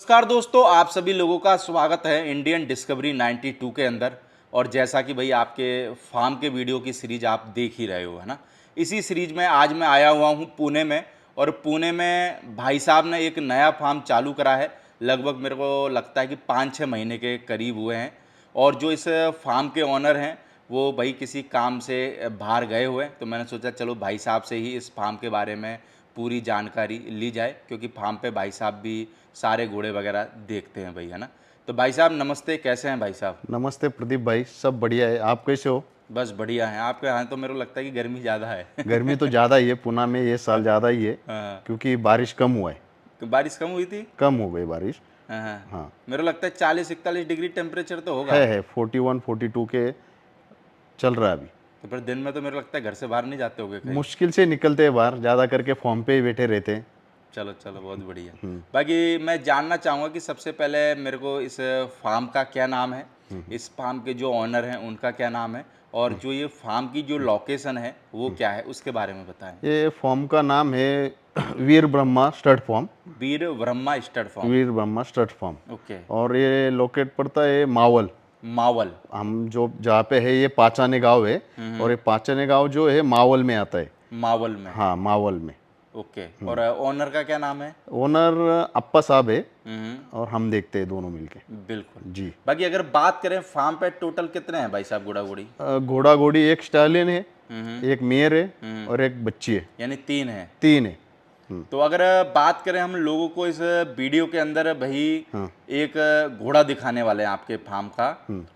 नमस्कार दोस्तों, आप सभी लोगों का स्वागत है इंडियन डिस्कवरी 92 के अंदर। और जैसा कि भाई आपके फार्म के वीडियो की सीरीज आप देख ही रहे हो, है ना। इसी सीरीज में आज मैं आया हुआ हूँ पुणे में। और पुणे में भाई साहब ने एक नया फार्म चालू करा है। लगभग मेरे को लगता है कि 5-6 महीने के करीब हुए हैं। और जो इस फार्म के ऑनर हैं वो भाई किसी काम से बाहर गए हुए हैं, तो मैंने सोचा चलो भाई साहब से ही इस फार्म के बारे में पूरी जानकारी ली जाए, क्योंकि फार्म पे भाई साहब भी सारे घोड़े वगैरह देखते हैं भाई, है ना। तो भाई साहब नमस्ते, कैसे हैं भाई साहब? नमस्ते प्रदीप भाई, सब बढ़िया है। आप कैसे हो? बस बढ़िया हैं। आपके यहाँ तो मेरे को लगता है कि गर्मी ज़्यादा है। गर्मी तो ज़्यादा ही है, पुणे में ये साल ज़्यादा ही है हाँ। क्योंकि बारिश कम हुआ है। तो बारिश कम हुई थी? कम हो गई बारिश। हाँ हाँ। हाँ, मेरे को लगता है 40-41 डिग्री टेम्परेचर तो होगा। है 41-42 के चल रहा है अभी। तो फिर दिन में तो मेरे को लगता है घर से बाहर नहीं जाते होगे कहीं। मुश्किल से निकलते हैं बाहर, ज़्यादा करके फॉर्म पे ही बैठे रहते हैं। चलो चलो, बहुत बढ़िया। बाकी मैं जानना चाहूँगा कि सबसे पहले मेरे को इस फार्म का क्या नाम है, इस फार्म के जो ऑनर हैं उनका क्या नाम है, और जो ये फार्म की जो लोकेशन है वो क्या है, उसके बारे में बताएं। ये फॉर्म का नाम है वीर ब्रह्मा स्टड फॉर्म। वीर ब्रह्मा स्टड फार्म। वीर ब्रह्मा स्टड फॉर्म। ओके। और ये लोकेट पड़ता है मावल। मावल। हम जो जहाँ पे है ये पाचाने गांव है, और ये पाचाने गांव जो है मावल में आता है। मावल में। हाँ, मावल में। ओके। और ओनर का क्या नाम है? ओनर अप्पा साहब है, हम्म। और हम देखते हैं दोनों मिलके। बिल्कुल जी। बाकी अगर बात करें फार्म पे टोटल कितने हैं भाई साहब घोड़ा घोड़ी? घोड़ा घोड़ी एक स्टालियन है, एक मेयर है, और एक बच्ची है। यानी 3 हैं। 3 है। तो अगर बात करें हम लोगों को इस वीडियो के अंदर भाई एक घोड़ा दिखाने वाले हैं आपके फार्म का।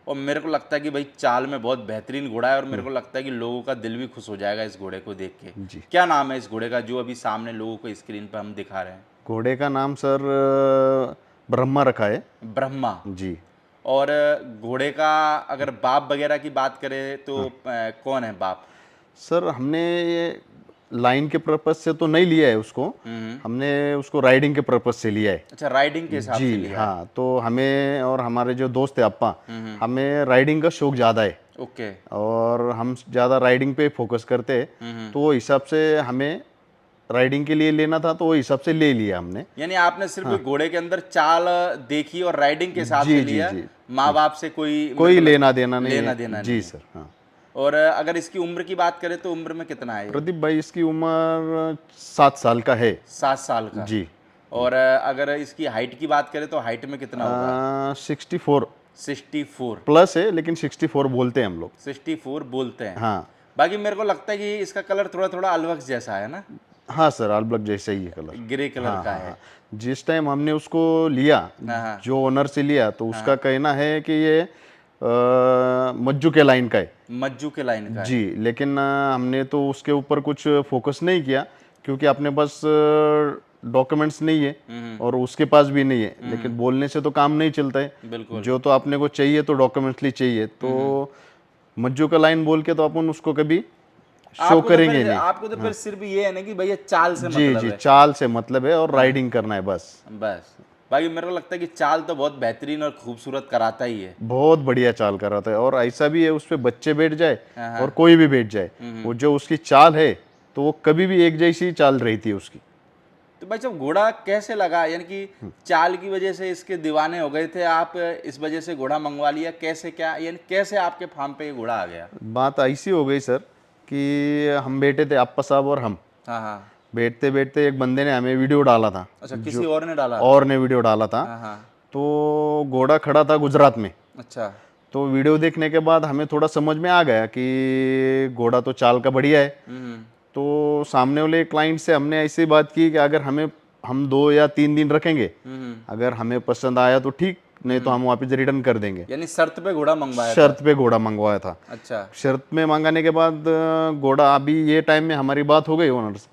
और मेरे को लगता है कि भाई चाल में बहुत बेहतरीन घोड़ा है, और मेरे को लगता है कि लोगों का दिल भी खुश हो जाएगा इस घोड़े को देख के। जी। क्या नाम है इस घोड़े का जो अभी सामने लोगों को स्क्रीन पर हम दिखा रहे हैं? घोड़े का नाम सर ब्रह्मा रखा है। ब्रह्मा। जी। और घोड़े का अगर बाप वगैरह की बात करें तो कौन है बाप? सर हमने ये लाइन के पर्पज से तो नहीं लिया है उसको, हमने उसको राइडिंग के पर्पज से लिया है। अच्छा, राइडिंग के हिसाब से जी लिया है। हाँ, तो हमें और हमारे जो दोस्त है अप्पा, हमें राइडिंग का शौक ज़्यादा है, ओके। और हम ज़्यादा राइडिंग पे फोकस करते हैं। तो वो हिसाब से हमें राइडिंग के लिए लेना था, तो वो हिसाब से ले लिया हमने। यानी आपने सिर्फ घोड़े के अंदर चाल देखी और राइडिंग के हिसाब जी से जी लिया। जी। माँ बाप से कोई कोई लेना देना नहीं लेना है। देना जी नहीं है। सर। हाँ और अगर इसकी उम्र की बात करें तो उम्र में कितना है ये? प्रदीप भाई, इसकी उम्र 7 साल का है। 7 साल का। जी। और अगर इसकी हाइट की बात करें तो हाइट में कितना होगा? 64 64 प्लस है, लेकिन 64 बोलते हैं हम लोग। 64 बोलते हैं। हाँ। बाकी मेरे को लगता है कि इसका कलर थोड़ा थोड़ा अलवक्स जैसा है ना। हाँ सर, आल ब्लैक जैसा ही है कलर। ग्रे कलर का है। हाँ। जिस टाइम हमने उसको लिया, हाँ। जो ओनर से लिया, तो उसका कहना है कि ये मज्जू के लाइन का है। मज्जू के लाइन का है। जी, लेकिन हमने तो उसके ऊपर कुछ फोकस नहीं किया, क्योंकि अपने पास डॉक्यूमेंट्स नहीं है और उसके पास भी नहीं है। लेकिन बोलने से तो काम नहीं चलता है। बिल्कुल। जो तो अपने को चाहिए तो डॉक्यूमेंट्सली चाहिए, तो मज्जू का लाइन बोल के तो अपन उसको कभी शो करेंगे नहीं। आपको तो फिर सिर्फ ये है ना कि भैया चाल से जी मतलब जी, है। चाल से मतलब है, और राइडिंग करना है बस। बस। बाकी मेरे को लगता है कि चाल तो बहुत बेहतरीन और खूबसूरत कराता ही है। बहुत बढ़िया चाल कर रहा था, और ऐसा भी है उस पे बच्चे बैठ जाए और कोई भी बैठ जाए, वो जो उसकी चाल है तो वो कभी भी एक जैसी चाल रही थी उसकी। तो भाई साहब घोड़ा कैसे लगा, यानी कि चाल की वजह से इसके दीवाने हो गए थे आप, इस वजह से घोड़ा मंगवा लिया, कैसे क्या, यानी कैसे आपके फार्म पे ये घोड़ा आ गया? बात ऐसी हो गई सर कि हम बैठे थे, अप्पा साहब और हम हाँ हाँ। बैठते बैठते एक बंदे ने हमें वीडियो डाला था। अच्छा, किसी और ने डाला? और ने वीडियो डाला था। हाँ हाँ। तो घोड़ा खड़ा था गुजरात में। अच्छा। तो वीडियो देखने के बाद हमें थोड़ा समझ में आ गया कि घोड़ा तो चाल का बढ़िया है। तो सामने वाले क्लाइंट से हमने ऐसी बात की कि अगर हम 2 या 3 दिन रखेंगे, अगर हमें पसंद आया तो ठीक, नहीं तो हम वापस रिटर्न कर देंगे। यानी शर्त पे घोड़ा मंगवाया था? शर्त पे घोड़ा मंगवाया था। अच्छा। शर्त में मंगाने के बाद घोड़ा, अभी ये टाइम में हमारी बात हो गई ओनर से।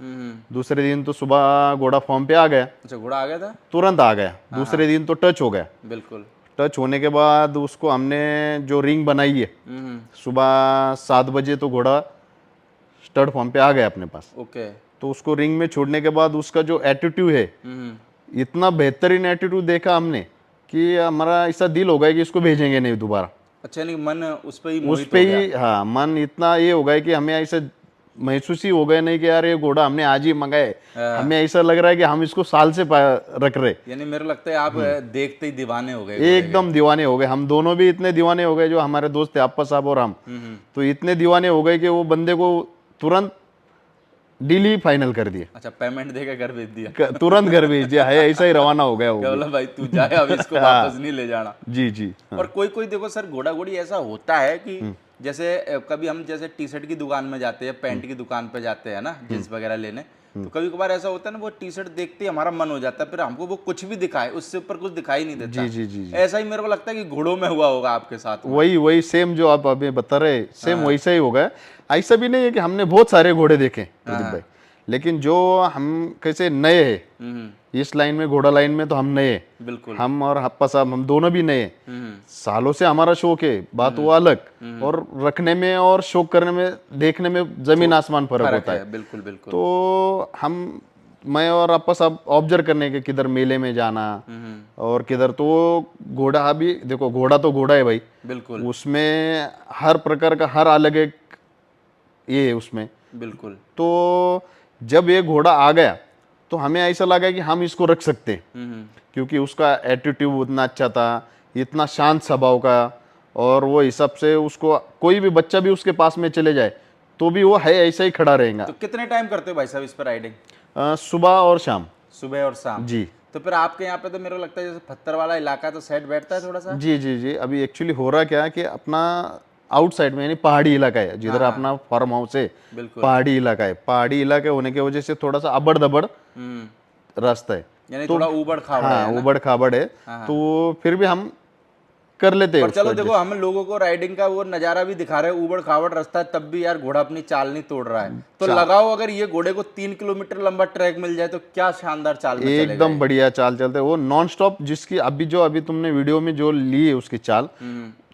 दूसरे दिन तो सुबह घोड़ा फॉर्म पे आ गया। अच्छा, घोड़ा आ गया था? तुरंत आ गया। दूसरे दिन तो टच हो गया। बिल्कुल। टच होने के बाद उसको हमने जो रिंग बनाई है, सुबह 7 बजे तो घोड़ा स्टड फॉर्म पे आ गया अपने पास। ओके। तो उसको रिंग में छोड़ने के बाद उसका जो एटीट्यूड है, इतना बेहतरीन एटीट्यूड देखा हमने कि हमारा ऐसा दिल हो गया कि इसको भेजेंगे नहीं दोबारा। अच्छा, यानी मन उस पे ही उस मोहित पे हो गया। ही, हाँ, मन इतना ये हो गया कि हमें ऐसे महसूस ही हो गया नहीं कि यार ये घोड़ा हमने आज ही मंगाए। हमें ऐसा लग रहा है कि हम इसको साल से रख रहे। यानी मेरे को लगता है आप देखते ही दीवाने हो गए घोड़े के। एकदम दीवाने हो गए, हम दोनों भी इतने दीवाने हो गए, जो हमारे दोस्त थे अप्पा साहब और हम, तो इतने दीवाने हो गए कि वो बंदे को तुरंत डील ही फाइनल कर दिया। अच्छा, पेमेंट देकर घर भेज दिया। तुरंत घर भेज दिया है, ऐसा ही रवाना हो गया वो भी। बोला भाई तू जाए, अब इसको वापस नहीं ले जाना। जी जी। और कोई कोई देखो सर, घोड़ा घोड़ी ऐसा होता है कि जैसे कभी हम जैसे टी शर्ट की दुकान में जाते हैं, पैंट की दुकान पे जाते हैं ना, जींस वगैरह लेने, तो कभी कभार ऐसा होता है ना, वो टी शर्ट देखते ही हमारा मन हो जाता है, फिर हमको वो कुछ भी दिखाए, उससे ऊपर कुछ दिखाई नहीं देता। जी जी जी जी। ऐसा ही मेरे को लगता है कि घोड़ों में हुआ होगा आपके साथ में। वही वही सेम जो आप अभी बता रहे, सेम वैसा ही होगा। ऐसा भी नहीं है कि हमने बहुत सारे घोड़े देखे प्रदीप भाई, लेकिन जो हम कैसे नए हैं इस लाइन में, घोड़ा लाइन में, तो हम नए हैं। बिल्कुल। हम और हप्पा साहब, हम दोनों भी नए हैं। सालों से हमारा शौक है, बात वो अलग, और रखने में और शौक करने में, देखने में जमीन आसमान फर्क होता है। बिल्कुल बिल्कुल। तो मैं और अप्पा साहब ऑब्जर्व करने के, किधर मेले में जाना और किधर, तो घोड़ा भी देखो, घोड़ा तो घोड़ा है भाई, बिल्कुल उसमें हर प्रकार का, हर अलग एक ये है उसमें। बिल्कुल। तो जब ये घोड़ा आ गया तो हमें ऐसा लगा कि हम इसको रख सकते हैं, क्योंकि उसका एटीट्यूड उतना अच्छा था, इतना शांत स्वभाव का, और वो हिसाब से उसको कोई भी बच्चा भी उसके पास में चले जाए तो भी वो है ऐसा ही खड़ा रहेगा। तो कितने टाइम करते हो भाई साहब इस पर राइडिंग? सुबह और शाम। सुबह और शाम जी। तो फिर आपके यहाँ पे तो मेरे को लगता है जैसे पत्थर वाला इलाका तो सेट बैठता है थोड़ा सा। जी जी जी। अभी एक्चुअली हो रहा क्या है कि अपना आउटसाइड में, यानी पहाड़ी इलाका है, जिधर अपना फार्म हाउस है, बिल्कुल। पहाड़ी इलाका है। पहाड़ी इलाका होने की वजह से थोड़ा सा अबड़ दबड़ रास्ता है, यानी थोड़ा ऊबड़ खाबड़ हाँ है ना? उबड़ खाबड़ है। तो फिर भी हम कर लेते हैं पर चलो उसको देखो, हम लोगों को राइडिंग का वो नजारा भी दिखा रहे हैं, ऊबड़ खाबड़ रास्ता है, तब भी यार घोड़ा अपनी चाल नहीं तोड़ रहा है। तो लगाओ, अगर ये घोड़े को 3 किलोमीटर लंबा ट्रैक मिल जाए तो क्या शानदार चाल में चलेगा। एकदम बढ़िया चाल चलते हैं वो, नॉन स्टॉप। जिसकी अभी तुमने वीडियो में जो ली है उसकी चाल,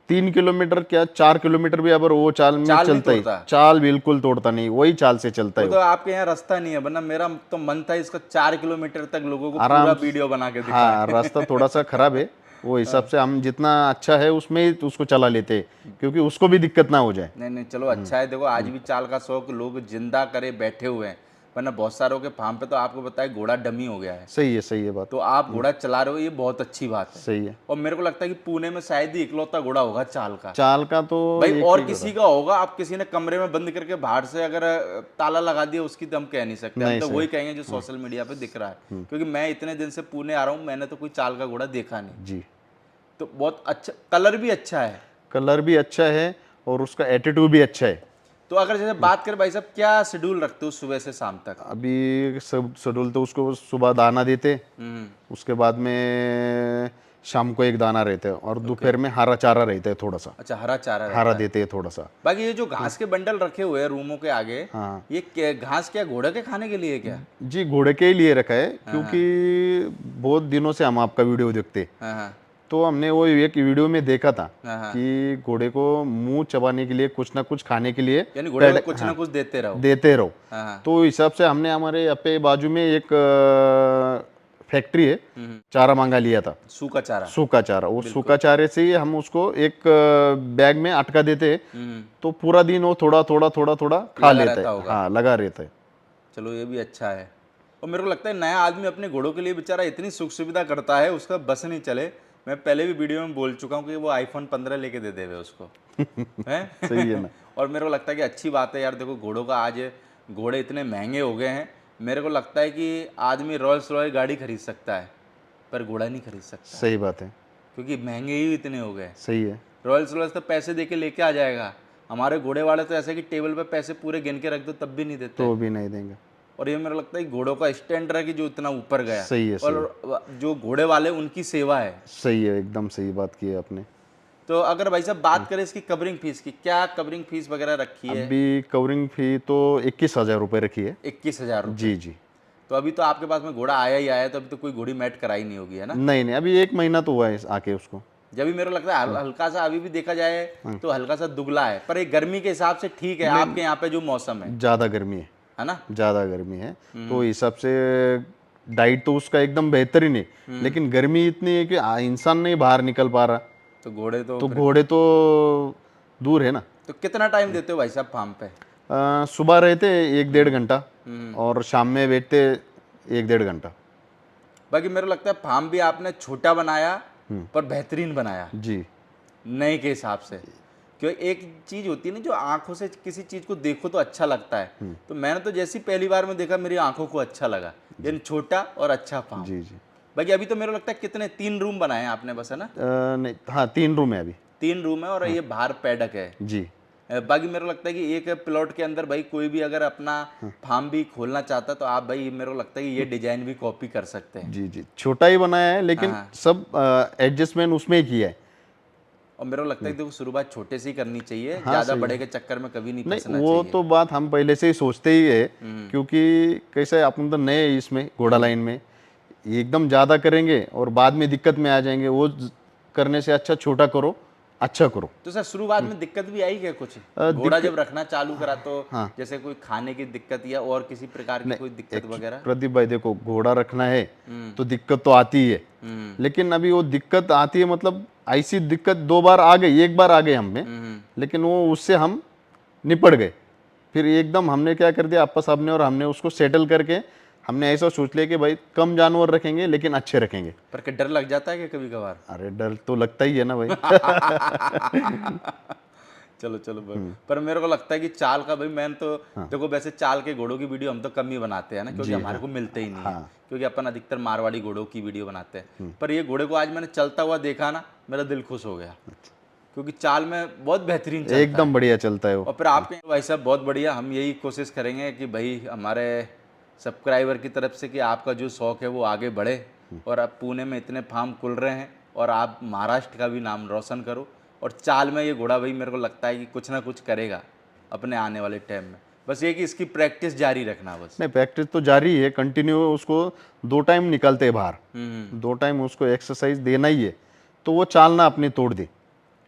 3 किलोमीटर क्या 4 किलोमीटर भी अगर वो चाल में चाल नहीं चलता ही, तोड़ता। चाल बिल्कुल तोड़ता नहीं, वही चाल से चलता है वो तो आपके यहाँ रास्ता नहीं है, वरना मेरा तो मन था इसका 4 किलोमीटर तक लोगों को पूरा वीडियो बना के दिखाएं। हाँ, रास्ता थोड़ा सा खराब है, वो हिसाब से हम जितना अच्छा है उसमें ही उसको चला लेते हैं, क्योंकि उसको भी दिक्कत ना हो जाए। नहीं नहीं, चलो अच्छा है। देखो आज भी चाल का शौक लोग जिंदा करे बैठे हुए हैं, वरना बहुत सारों के फार्म पे तो आपको पता है घोड़ा डमी हो गया है। सही है बात। तो आप घोड़ा चला रहे हो, ये बहुत अच्छी बात है। सही है। और मेरे को लगता है कि पुणे में शायद ही इकलौता घोड़ा होगा चाल का। चाल का तो भाई और किसी का होगा, आप किसी ने कमरे में बंद करके बाहर से अगर ताला लगा दिया उसकी, तो हम कह नहीं सकते। हम तो वही कहेंगे जो सोशल मीडिया पे दिख रहा है, क्योंकि मैं इतने दिन से पुणे आ रहा हूँ, मैंने तो कोई चाल का घोड़ा देखा नहीं। जी। तो बहुत अच्छा, कलर भी अच्छा है। कलर भी अच्छा है और उसका एटीट्यूड भी अच्छा है। तो अगर जैसे बात करें भाई साहब, क्या शेड्यूल रखते हो सुबह से शाम तक? अभी सब शेड्यूल तो उसको सुबह दाना देते, उसके बाद में शाम को एक दाना रहता है, और दोपहर में हरा चारा रहता है थोड़ा सा। अच्छा, हरा चारा रहता हरा देते हैं थोड़ा सा। बाकी ये जो घास के बंडल रखे हुए हैं रूमों के आगे, हाँ। ये घास क्या घोड़े के खाने के लिए क्या? जी, घोड़े के ही लिए रखा है, क्योंकि बहुत दिनों से हम आपका वीडियो देखते, हाँ हाँ तो हमने वो एक वीडियो में देखा था हाँ। कि घोड़े को मुंह चबाने के लिए, कुछ ना कुछ खाने के लिए यानी घोड़े को कुछ ना कुछ देते रहो। हाँ। तो हिसाब से हमने हमारे अपने बाजू में एक फैक्ट्री है, चारा मांगा लिया था, सूखा चारा। सूखा चारा। वो सूखा चारे से ही हम उसको एक बैग में अटका देते हैं, तो पूरा दिन वो थोड़ा थोड़ा थोड़ा थोड़ा खा लेता है। हाँ, लगा रहता है। चलो ये भी अच्छा है। और मेरे को लगता है नया आदमी अपने घोड़ों के लिए बेचारा इतनी सुख सुविधा करता है, उसका बस नहीं चले। मैं पहले भी वीडियो में बोल चुका हूँ कि वो iPhone 15 लेके दे देवे उसको। हैं? सही है ना। और मेरे को लगता है कि अच्छी बात है यार। देखो घोड़ों का आज घोड़े इतने महंगे हो गए हैं, मेरे को लगता है कि आदमी रॉयल्स रॉयल गाड़ी खरीद सकता है पर घोड़ा नहीं खरीद सकता। सही बात है, क्योंकि महंगे ही इतने हो गए। सही है। रॉयल्स रॉयल्स तो पैसे दे के लेके आ जाएगा, हमारे घोड़े वाले तो ऐसे कि टेबल पे पैसे पूरे गिन के रख दो तब भी नहीं देते। तो भी नहीं देंगे। और ये मेरा लगता है घोड़ों का स्टैंडर्ड है कि जो इतना ऊपर गया। सही है, सही और जो घोड़े वाले उनकी सेवा है। सही है, एकदम सही बात की है आपने। तो अगर भाई साहब बात करें इसकी कवरिंग फीस की, क्या कवरिंग फीस वगैरह रखी है? अभी कवरिंग फी तो 21,000 रुपये रखी है। 21,000 रुपये? जी जी। तो अभी तो आपके पास में घोड़ा आया ही आया है, तो अभी तो कोई घोड़ी मैट कराई नहीं होगी, है ना? नहीं नहीं, अभी 1 महीना तो हुआ है आके उसको। जब भी मेरे को लगता है हल्का सा अभी भी देखा जाए तो हल्का सा दुगला है, पर एक गर्मी के हिसाब से ठीक है। आपके यहाँ पे जो मौसम है ज़्यादा गर्मी है ना? ज़्यादा गर्मी है, तो हिसाब से डाइट तो उसका एकदम बेहतरीन है, लेकिन गर्मी इतनी है कि इंसान नहीं बाहर निकल पा रहा, तो घोड़े तो घोड़े तो दूर है ना। तो कितना टाइम देते हो भाई साहब फार्म पे? सुबह रहते 1-1.5 घंटा और शाम में बैठते 1-1.5 घंटा। बाकी मेरे को लगता है फार्म भी आपने छोटा बनाया पर बेहतरीन बनाया जी नए के हिसाब से। क्योंकि एक चीज होती है ना, जो आंखों से किसी चीज को देखो तो अच्छा लगता है, तो मैंने तो जैसी पहली बार में देखा मेरी आंखों को अच्छा लगा, यानी छोटा और अच्छा फार्म। जी जी। बाकी अभी तो मेरे को लगता है कितने 3 रूम बनाए हैं आपने बस, है ना? नहीं, हाँ 3 रूम है अभी। 3 रूम है और ये बाहर पैडक है। जी बाकी मेरे को लगता है कि एक प्लॉट के अंदर भाई कोई भी अगर अपना फार्म भी खोलना चाहता है तो आप भाई, मेरे को लगता है कि ये डिजाइन भी कॉपी कर सकते हैं। जी जी, छोटा ही बनाया है लेकिन हाँ। सब एडजस्टमेंट उसमें ही किया है। और मेरे को लगता है कि देखो शुरुआत छोटे से ही करनी चाहिए, हाँ ज्यादा सही बड़े है। के चक्कर में कभी नहीं नहीं, फंसना वो चाहिए। तो बात हम पहले से ही सोचते ही है, क्योंकि कैसे अपन तो नए हैं इसमें घोड़ा लाइन में, एकदम ज़्यादा करेंगे और बाद में दिक्कत में आ जाएंगे। वो करने से अच्छा छोटा करो, अच्छा करो। तो सर शुरुआत में दिक्कत भी आई क्या कुछ? घोड़ा दिक्कत, जब रखना चालू करा तो हाँ। जैसे कोई खाने की दिक्कत या और किसी प्रकार की कोई दिक्कत वगैरह? प्रदीप भाई देखो, घोड़ा रखना है तो दिक्कत तो आती ही है, लेकिन अभी वो दिक्कत आती है मतलब ऐसी दिक्कत 2 बार आ गई, एक बार आ गई हमें, लेकिन वो उससे हम निपट गए। फिर एकदम हमने क्या कर दिया, अप्पा साहब ने और हमने उसको सेटल करके हमने ऐसा सोच लिया कि भाई कम जानवर रखेंगे लेकिन अच्छे रखेंगे। पर क्या डर लग जाता है कि कभी कभार? अरे डर तो लगता ही है ना भाई। चलो चलो पर मेरे को लगता है कि चाल का भाई, मैंने तो देखो वैसे चाल के घोड़ों की वीडियो हम तो कम ही बनाते हैं ना, क्योंकि हमारे को मिलते ही नहीं है, क्योंकि अपन अधिकतर मारवाड़ी घोड़ों की वीडियो बनाते हैं। पर ये घोड़े को आज मैंने चलता हुआ देखा ना, मेरा दिल खुश हो गया, क्योंकि चाल में बहुत बेहतरीन चलता है। एकदम बढ़िया चलता है वो। और फिर आपके भाई साहब बहुत बढ़िया, हम यही कोशिश करेंगे कि भाई हमारे सब्सक्राइबर की तरफ से कि आपका जो शौक है वो आगे बढ़े, और अब पुणे में इतने फार्म खुल रहे हैं और आप महाराष्ट्र का भी नाम रोशन करो। और चाल में ये घोड़ा भाई मेरे को लगता है कि कुछ ना कुछ करेगा अपने आने वाले टाइम में। बस ये कि इसकी प्रैक्टिस जारी रखना बस। नहीं, प्रैक्टिस तो जारी है, कंटिन्यू उसको 2 टाइम निकलते हैं बाहर, 2 टाइम उसको एक्सरसाइज देना ही है, तो वो चाल ना अपनी तोड़ दे।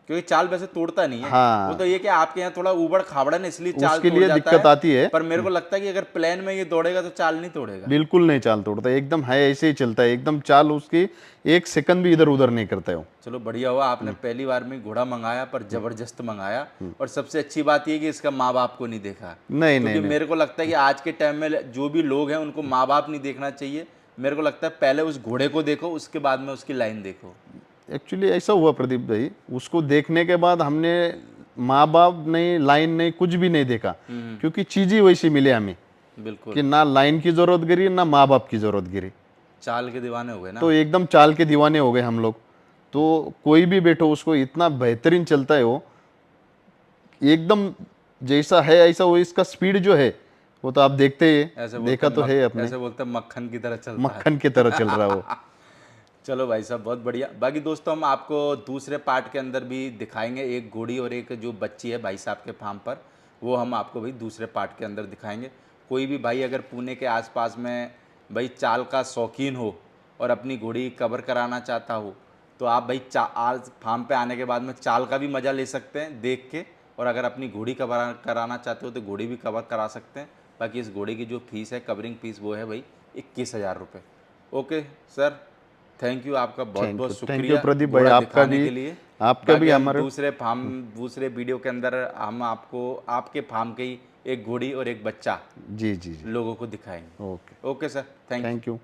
क्योंकि चाल वैसे तोड़ता नहीं है। हाँ। वो तो ये कि आपके यहाँ थोड़ा ऊबड़ खाबड़ा है इसलिए चाल उसके तोड़ लिए जाता दिक्कत आती है। पर मेरे को लगता है कि अगर प्लेन में ये दौड़ेगा तो चाल नहीं तोड़ेगा। बिल्कुल नहीं चाल तोड़ता, एकदम है ऐसे ही चलता है, एकदम चाल उसकी 1 सेकंड भी इधर उधर नहीं करता है वो। चलो बढ़िया हुआ आपने पहली बार में घोड़ा मंगाया, पर जबरदस्त मंगाया। और सबसे अच्छी बात ये कि इसका माँ बाप को नहीं देखा, नहीं क्योंकि नहीं मेरे को लगता है कि आज के टाइम में जो भी लोग हैं उनको माँ बाप नहीं देखना चाहिए। मेरे को लगता है पहले उस घोड़े को देखो, उसके बाद में उसकी लाइन देखो। एक्चुअली ऐसा हुआ प्रदीप भाई, उसको देखने के बाद हमने माँ बाप नहीं, लाइन नहीं, कुछ भी नहीं देखा, क्योंकि चीज ही वैसी मिले हमें बिल्कुल। कि ना लाइन की जरूरत गिरी ना माँ बाप की जरूरत गिरी, चाल के दीवाने हो गए ना। तो एकदम चाल के दीवाने हो गए हम लोग। तो कोई भी बैठो उसको इतना बेहतरीन चलता है वो, एकदम जैसा है ऐसा वो, इसका स्पीड जो है वो तो आप देखते ही ऐसे हैं, देखा तो है अपने, ऐसे बोलते हैं मक्खन की तरह चलता है। मक्खन की तरह चल रहा है वो। चलो भाई साहब बहुत बढ़िया। बाकी दोस्तों हम आपको दूसरे पार्ट के अंदर भी दिखाएंगे, एक घोड़ी और एक जो बच्ची है भाई साहब के फार्म पर, वो हम आपको भाई दूसरे पार्ट के अंदर दिखाएंगे। कोई भी भाई अगर पुणे के आसपास में भाई चाल का शौकीन हो और अपनी घोड़ी कवर कराना चाहता हो, तो आप भाई आज फार्म पे आने के बाद में चाल का भी मज़ा ले सकते हैं देख के, और अगर अपनी घोड़ी कवर कराना चाहते हो तो घोड़ी भी कवर करा सकते हैं। बाकी इस घोड़े की जो फीस है, कवरिंग फीस, वो है भाई 21,000 रुपये। ओके सर, थैंक यू, आपका बहुत बहुत थैंक शुक्रिया यू प्रदीप भाई, घोड़ा आपका दिखाने भी, के लिए। आपका भी बाकी हम हमारे। दूसरे फार्म, दूसरे वीडियो के अंदर हम आपको आपके फार्म की एक घोड़ी और एक बच्चा जी जी जी, लोगों को दिखाएंगे। Okay, okay sir, thank you. Thank you.